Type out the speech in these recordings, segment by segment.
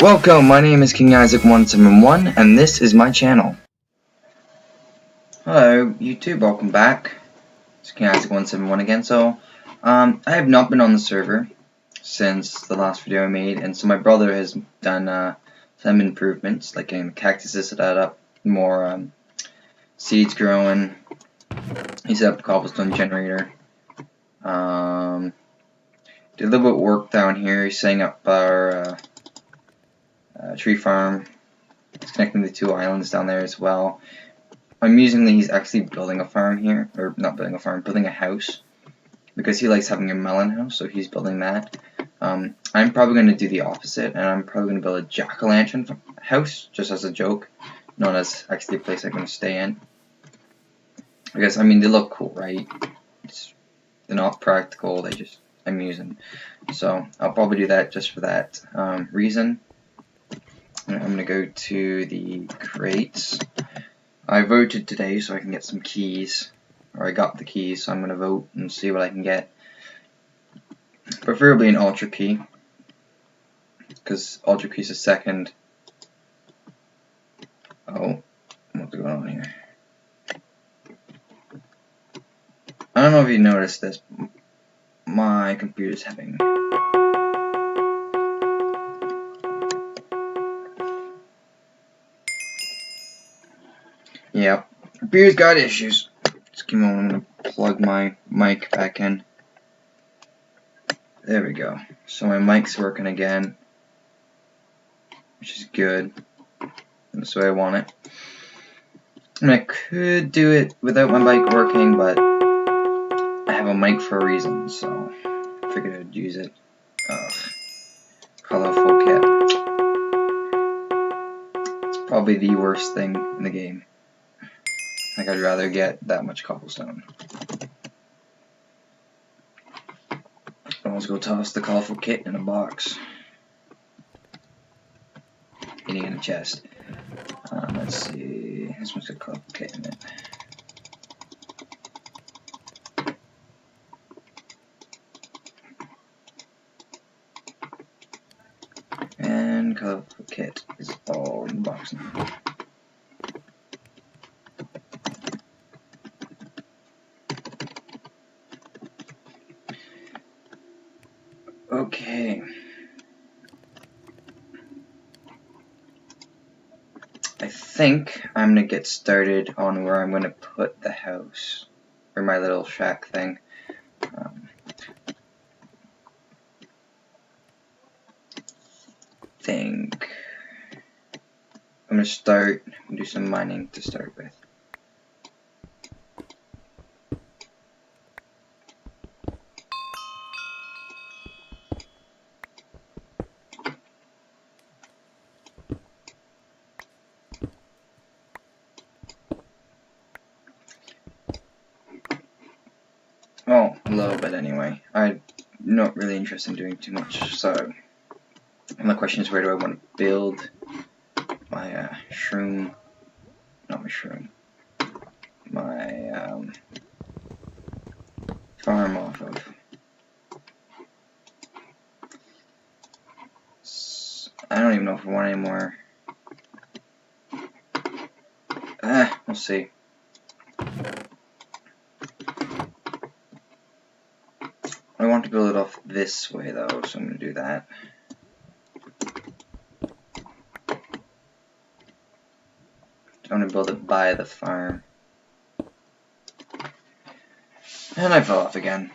Welcome, my name is King Isaac 171 and this is my channel. Hello YouTube, welcome back. It's King Isaac 171 again. So I have not been on the server since the last video I made, and so my brother has done some improvements, like getting the cactuses set up, more seeds growing. He set up a cobblestone generator. Did a little bit of work down here. He's setting up our tree farm. It's connecting the two islands down there as well. Amusingly, he's actually building a farm here, or not building a farm, building a house, because he likes having a melon house, so he's building that. I'm probably going to do the opposite, and I'm probably going to build a jackolantern house, just as a joke, not as actually a place I'm going to stay in. Because, I mean, they look cool, right? They're not practical, they just amusing. So, I'll probably do that just for that reason. I'm going to go to the crates. I voted today so I can get some keys, or I got the keys, so I'm going to vote and see what I can get. Preferably an ultra key, because ultra key is a second. Oh, what's going on here? I don't know if you noticed this, my computer's having... Yep, computer's got issues. Just give me a moment, I'm gonna plug my mic back in. There we go. So my mic's working again, which is good. That's the way I want it. And I could do it without my mic working, but I have a mic for a reason, so I figured I'd use it. Colorful kit. It's probably the worst thing in the game. Like, I'd rather get that much cobblestone. Let's go toss the colorful kit in a box. Getting in a chest. Let's see. This one's got colorful kit in it. And colorful kit is all in the box now. Okay. I think I'm gonna get started on where I'm gonna put the house, or my little shack thing. Think I'm gonna start and do some mining to start with. Oh, a little bit anyway. I'm not really interested in doing too much, so... And the question is, where do I want to build my shroom, not my shroom, my farm off of. I don't even know if I want any more. We'll see. I want to build it off this way though, so I'm going to do that. I'm going to build it by the farm. And I fell off again.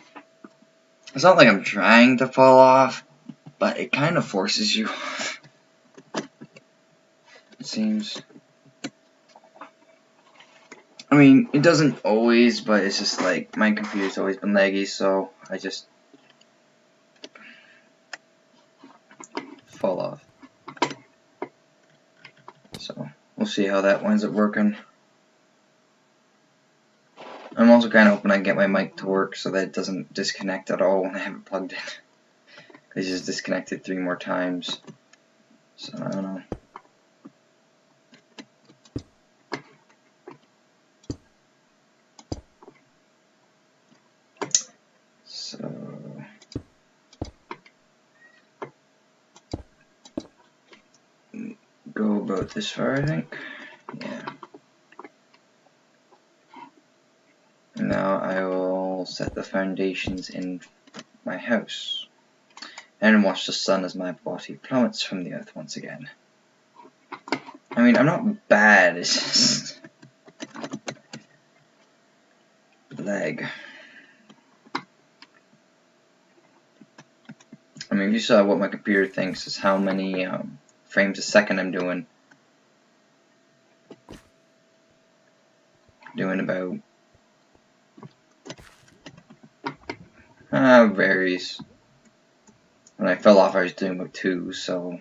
It's not like I'm trying to fall off, but it kind of forces you off. It seems. I mean, it doesn't always, but it's just like, my computer's always been laggy, so I just fall off. So, we'll see how that winds up working. I'm also kind of hoping I can get my mic to work so that it doesn't disconnect at all when I have it plugged in. Because it just disconnected 3 more times. So, I don't know. So... go about this far, I think. Yeah. Now I will set the foundations in my house and watch the sun as my body plummets from the earth once again. I mean, I'm not bad, it's just lag. I mean, if you saw what my computer thinks is how many frames a second I'm doing. Doing about varies. When I fell off I was doing about 2, so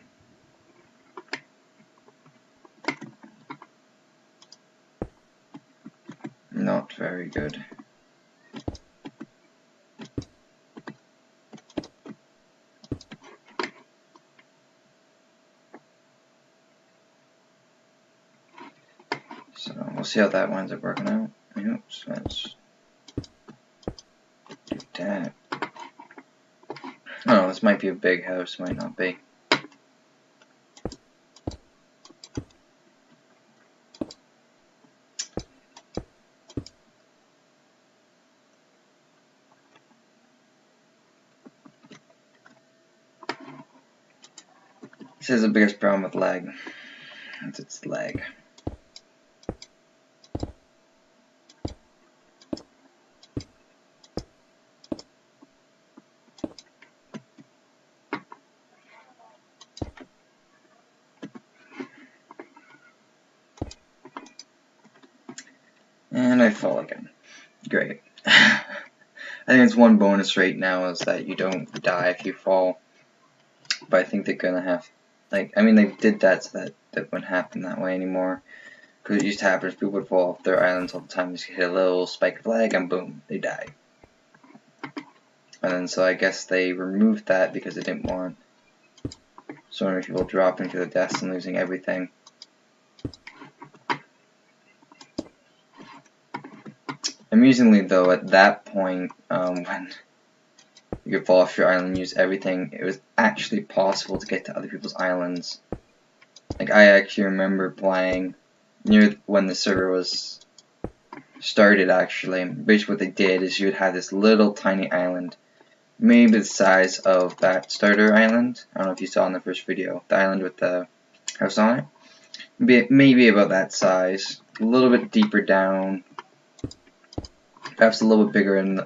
not very good. So we'll see how that winds up working out. Oops, let's do that. Oh, this might be a big house, might not be. This is the biggest problem with lag. It's lag. And I fall again. Great. I think it's one bonus right now is that you don't die if you fall. But I think they're gonna have, like, I mean, they did that so that wouldn't happen that way anymore. Because it used to happen, people would fall off their islands all the time, just hit a little spike of lag and boom, they die. And then so I guess they removed that because they didn't want so many people dropping to their deaths and losing everything. Amusingly though, at that point, when you could fall off your island and use everything, it was actually possible to get to other people's islands. Like, I actually remember playing near when the server was started, actually. Basically what they did is you would have this little tiny island, maybe the size of that starter island. I don't know if you saw in the first video, the island with the house on it. Maybe about that size, a little bit deeper down, perhaps a little bit bigger in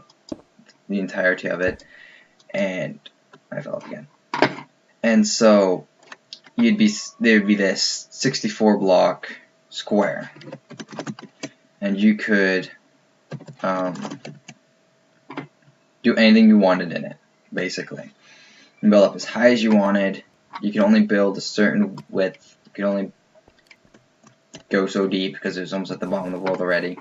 the entirety of it, and I fell off again. And so there would be this 64 block square, and you could do anything you wanted in it, basically. You can build up as high as you wanted. You can only build a certain width. You can only go so deep because it was almost at the bottom of the world already.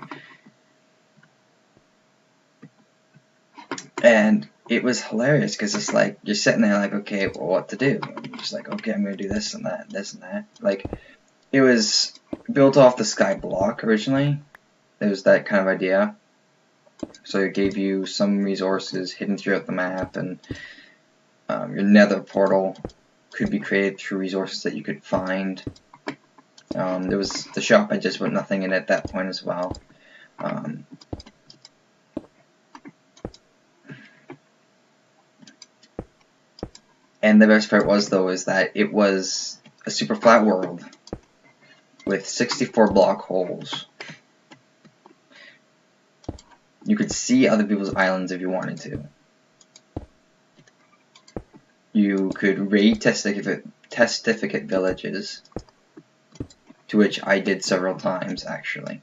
And it was hilarious because it's like you're sitting there like, okay, well, what to do? And you're just like, okay, I'm gonna do this and that, this and that. Like, it was built off the sky block originally. It was that kind of idea. So it gave you some resources hidden throughout the map, and your nether portal could be created through resources that you could find. There was the shop, I just put nothing in at that point as well. And the best part was, though, is that it was a super flat world with 64 block holes. You could see other people's islands if you wanted to. You could raid testificate villages, to which I did several times, actually.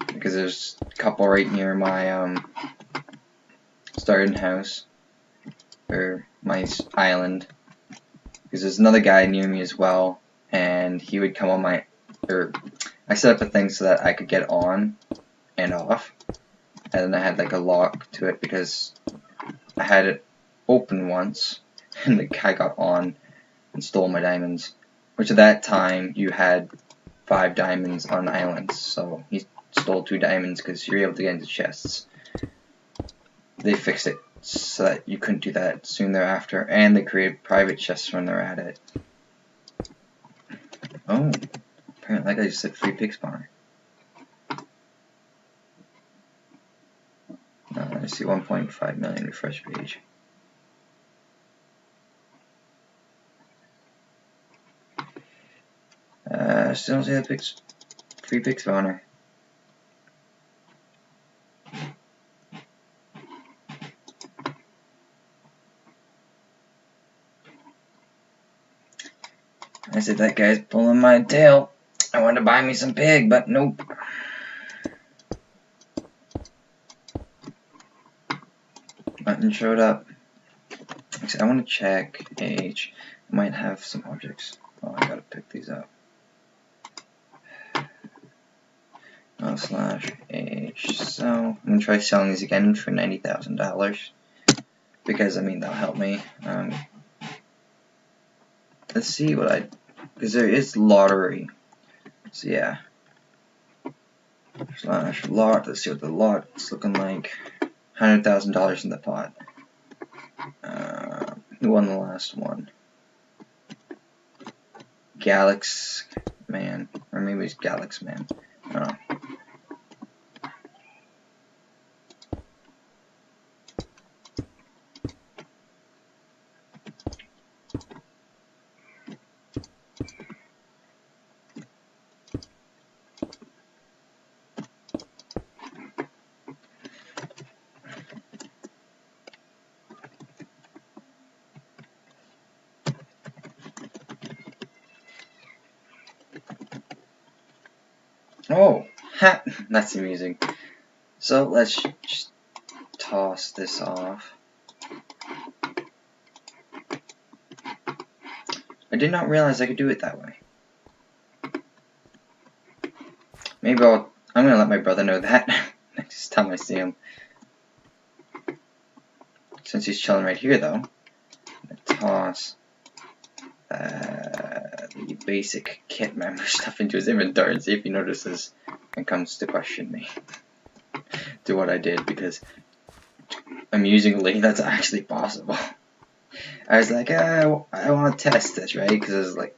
Because there's a couple right near my starting house, or my island. Because there's another guy near me as well, and he would come on my, I set up a thing so that I could get on and off, and then I had like a lock to it because I had it open once, and the guy got on and stole my diamonds, which at that time you had 5 diamonds on islands, so he stole 2 diamonds because you're able to get into chests. They fixed it so that you couldn't do that soon thereafter, and they created private chests when they're at it. Oh, apparently like I just said free pig spawner. I see 1.5 million refresh page. Still don't see that free pig spawner. I said that guy's pulling my tail. I wanted to buy me some pig, but nope. Nothing showed up. Actually, I want to check age. I might have some objects. Oh, I gotta pick these up. /age. So I'm gonna try selling these again for $90,000 because I mean that'll help me. Let's see what because there is lottery. So yeah. /lot. Let's see what the lot's looking like. $100,000 in the pot. Who won the last one? Galax Man, or maybe it's Galax Man. I don't know. Oh, ha! That's amusing. So let's just toss this off. I did not realize I could do it that way. Maybe I'm gonna let my brother know that next time I see him. Since he's chilling right here, though, I'm gonna toss the basic kit member stuff into his inventory and see if he notices and comes to question me to what I did, because amusingly, that's actually possible. I was like, I want to test this, right? Because I was like,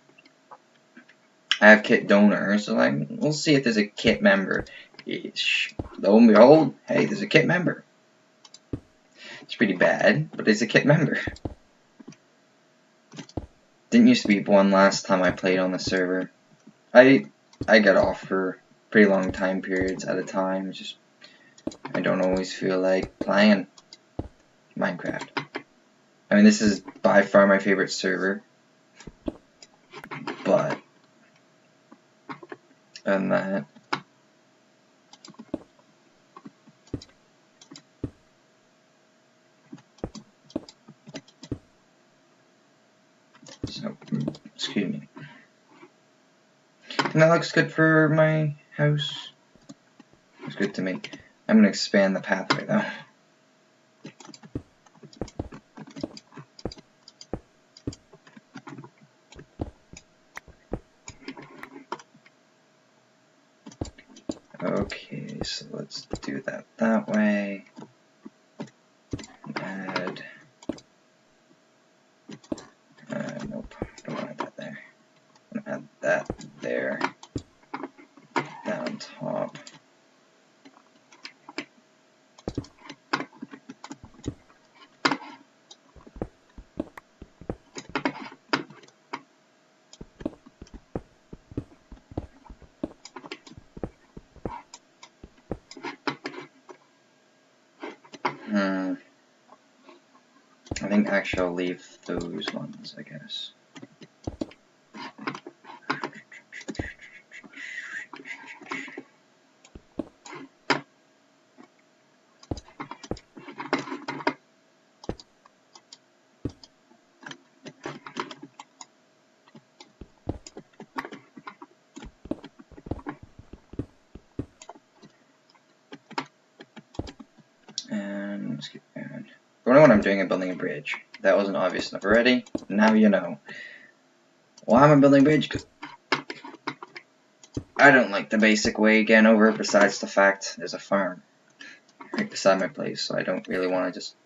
I have kit donors, so like, we'll see if there's a kit member. Lo and behold, hey, there's a kit member. It's pretty bad, but it's a kit member. Didn't used to be one last time I played on the server. I got off for pretty long time periods at a time. Just I don't always feel like playing Minecraft. I mean, this is by far my favorite server, but other than that, so excuse me. And that looks good for my house. Looks good to me. I'm gonna expand the pathway though. Okay, so let's do that way. Add. Nope, don't want that there. I'm gonna add that there. Down top. I think actually I'll leave those ones, I guess. And let's keep going. But when I'm doing, I'm building a bridge. That wasn't obvious enough already. Now you know. Why am I building a bridge? Because I don't like the basic way again over, besides the fact there's a farm right beside my place, so I don't really want to just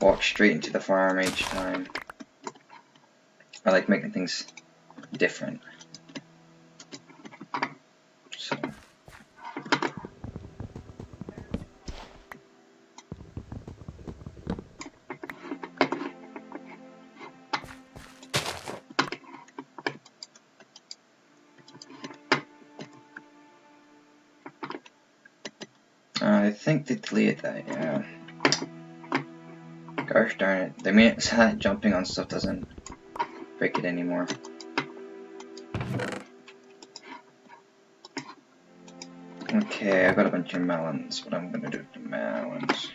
walk straight into the farm each time. I like making things different. So. I think they deleted that, yeah. Gosh darn it. They made it so that jumping on stuff doesn't break it anymore. Okay, I got a bunch of melons. What I'm gonna do with the melons?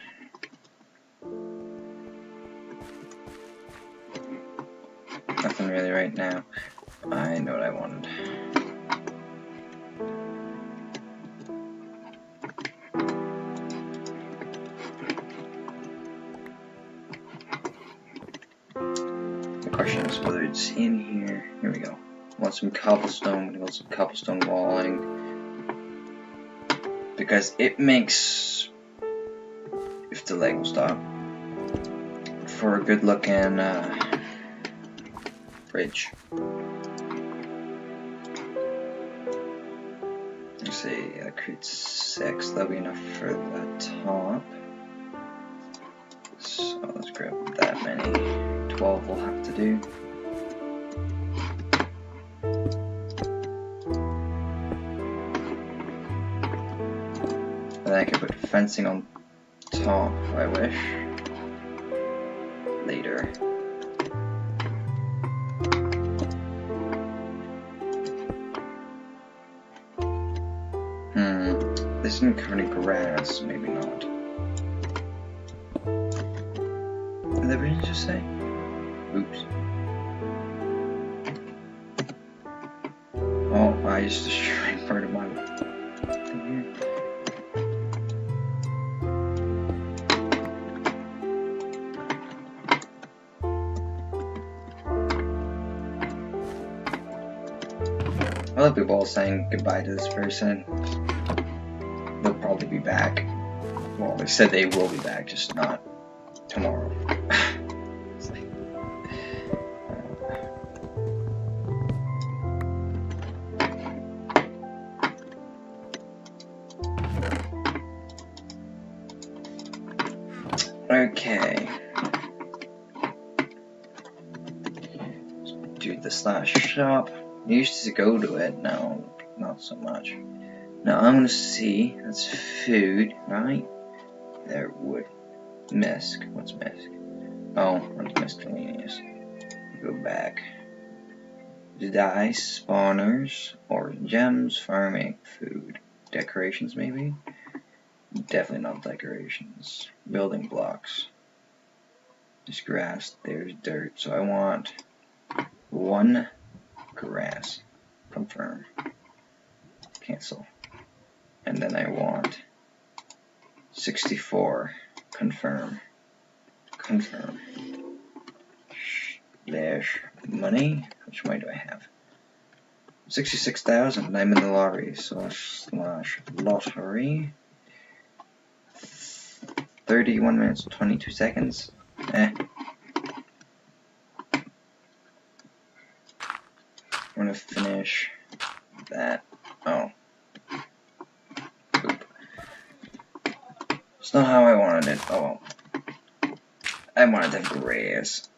Nothing really right now. I know what I wanted. The question is whether it's in here. Here we go. I want some cobblestone. I'm gonna go some cobblestone walling. Because it makes, if the leg will stop, for a good looking bridge. Let's see, that creates 6, that'll be enough for the top. So let's grab that many. 12 will have to do. And then I can put fencing on top if I wish. Later. This isn't covered in grass, maybe not. Did that really just say? Oops. Oh, I just destroyed part of my thing here. I love people saying goodbye to this person. They'll probably be back. Well, they said they will be back, just not tomorrow. It's like, okay. Let's do this last shop. I used to go to it, now not so much. Now I'm gonna see, that's food, right? There, wood. Misc, what's misc? Oh, what's miscellaneous? Go back. Dice, spawners, or gems, farming, food. Decorations maybe? Definitely not decorations. Building blocks. There's grass, there's dirt, so I want 1 grass. Confirm. Cancel. And then I want 64. Confirm. Confirm. Dash money. Which money do I have? 66,000. I'm in the lottery. So slash lottery. 31 minutes 22 seconds. I'm gonna finish that. Oh. Oop. It's not how I wanted it. Oh well. I wanted to have grass.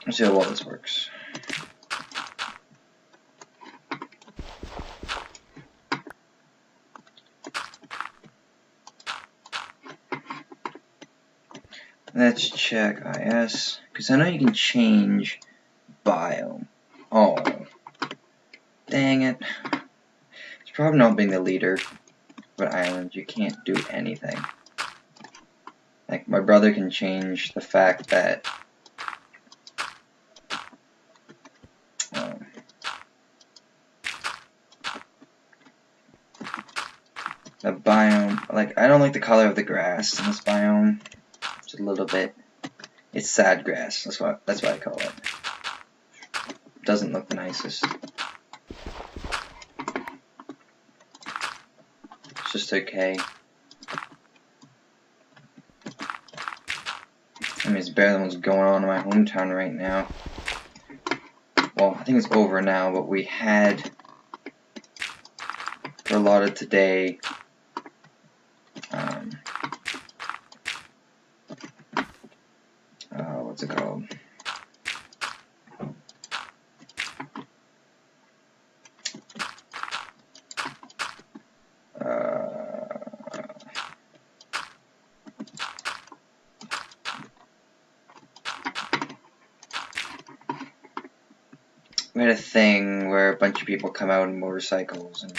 Let's see how well this works. Let's check IS, because I know you can change biome. Oh, dang it. It's probably not being the leader, but island, you can't do anything. Like, my brother can change the fact that the biome, like, I don't like the color of the grass in this biome. Just a little bit. It's sad grass. That's what I call it. Doesn't look the nicest. It's just okay. I mean, it's better than what's going on in my hometown right now. Well, I think it's over now, but we had, for a lot of today, what's it called? We had a thing where a bunch of people come out on motorcycles and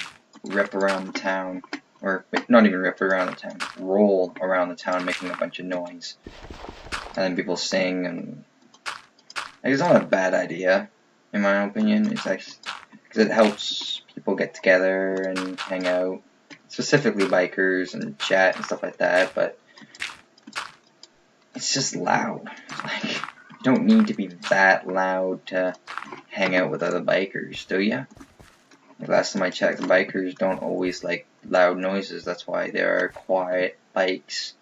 rip around the town, or not even rip around the town, roll around the town making a bunch of noise. And then people sing, and it's not a bad idea, in my opinion. It's actually, because it helps people get together and hang out, specifically bikers and chat and stuff like that, but it's just loud. Like, you don't need to be that loud to hang out with other bikers, do ya? Like, last time I checked, the bikers don't always like loud noises. That's why there are quiet bikes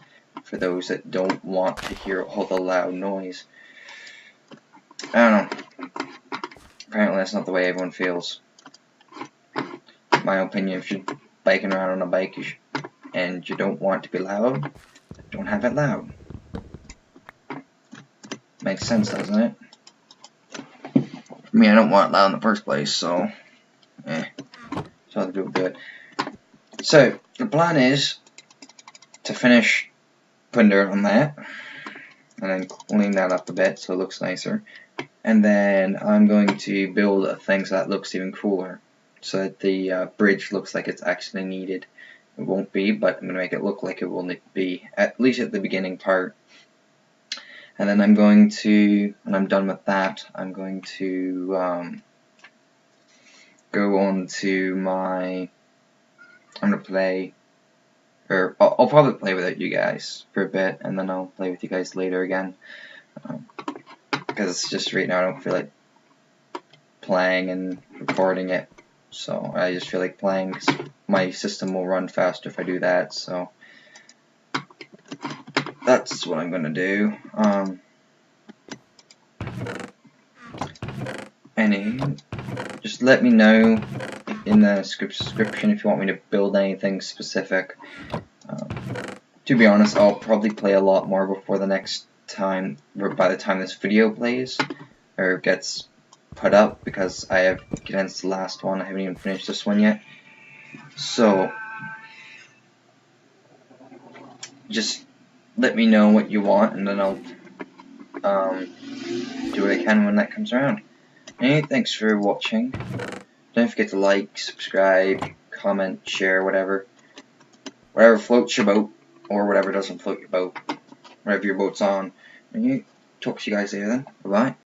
for those that don't want to hear all the loud noise. I don't know. Apparently that's not the way everyone feels. In my opinion, if you're biking around on a bike and you don't want to be loud, don't have it loud. Makes sense, doesn't it? I mean, I don't want it loud in the first place, so so other people do it. So the plan is to finish putting dirt on that, and then clean that up a bit so it looks nicer. And then I'm going to build a thing so that looks even cooler, so that the bridge looks like it's actually needed. It won't be, but I'm going to make it look like it will be, at least at the beginning part. And then I'm going to, when I'm done with that, I'm going to go on to my, I'm going to play, or I'll probably play without you guys for a bit, and then I'll play with you guys later again. Because it's just right now I don't feel like playing and recording it, so I just feel like playing because my system will run faster if I do that. So that's what I'm gonna do. Anyway, just let me know in the description if you want me to build anything specific. To be honest, I'll probably play a lot more before the next time, or by the time this video plays or gets put up, because I have condensed the last one. I haven't even finished this one yet. So just let me know what you want, and then I'll do what I can when that comes around. Anyway, thanks for watching. Don't forget to like, subscribe, comment, share, whatever floats your boat, or whatever doesn't float your boat, whatever your boat's on. Anyway, talk to you guys later then. Bye bye.